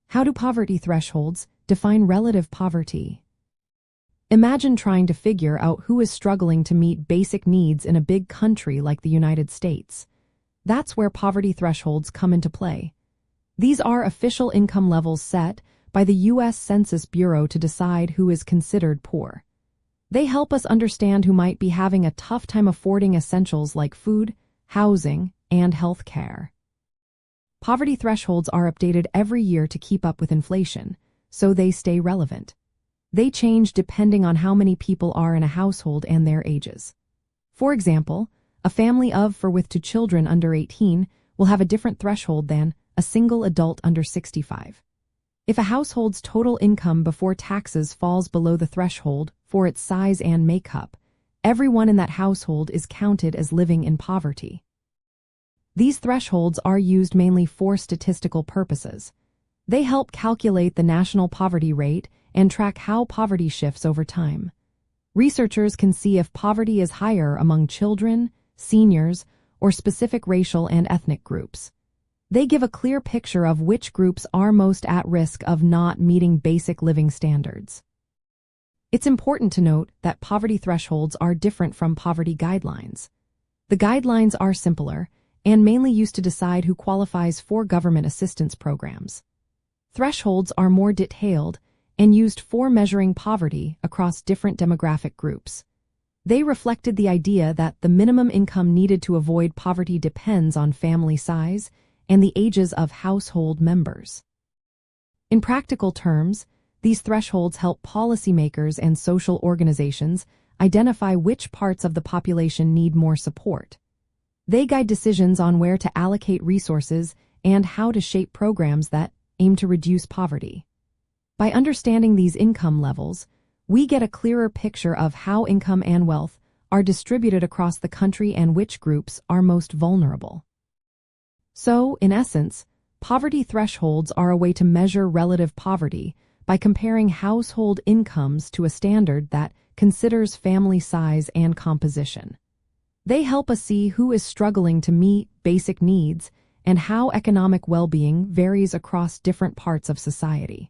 How do poverty thresholds define relative poverty? Imagine trying to figure out who is struggling to meet basic needs in a big country like the United States. That's where poverty thresholds come into play. These are official income levels set by the U.S. Census Bureau to decide who is considered poor. They help us understand who might be having a tough time affording essentials like food, housing, and health care. Poverty thresholds are updated every year to keep up with inflation, so they stay relevant. They change depending on how many people are in a household and their ages. For example, a family with 2 children under 18 will have a different threshold than a single adult under 65. If a household's total income before taxes falls below the threshold for its size and makeup, everyone in that household is counted as living in poverty. These thresholds are used mainly for statistical purposes. They help calculate the national poverty rate and track how poverty shifts over time. Researchers can see if poverty is higher among children, seniors, or specific racial and ethnic groups. They give a clear picture of which groups are most at risk of not meeting basic living standards. It's important to note that poverty thresholds are different from poverty guidelines. The guidelines are simpler and mainly used to decide who qualifies for government assistance programs. Thresholds are more detailed and used for measuring poverty across different demographic groups. They reflected the idea that the minimum income needed to avoid poverty depends on family size and the ages of household members. In practical terms, these thresholds help policymakers and social organizations identify which parts of the population need more support. They guide decisions on where to allocate resources and how to shape programs that aim to reduce poverty. By understanding these income levels, we get a clearer picture of how income and wealth are distributed across the country and which groups are most vulnerable. So, in essence, poverty thresholds are a way to measure relative poverty by comparing household incomes to a standard that considers family size and composition. They help us see who is struggling to meet basic needs and how economic well-being varies across different parts of society.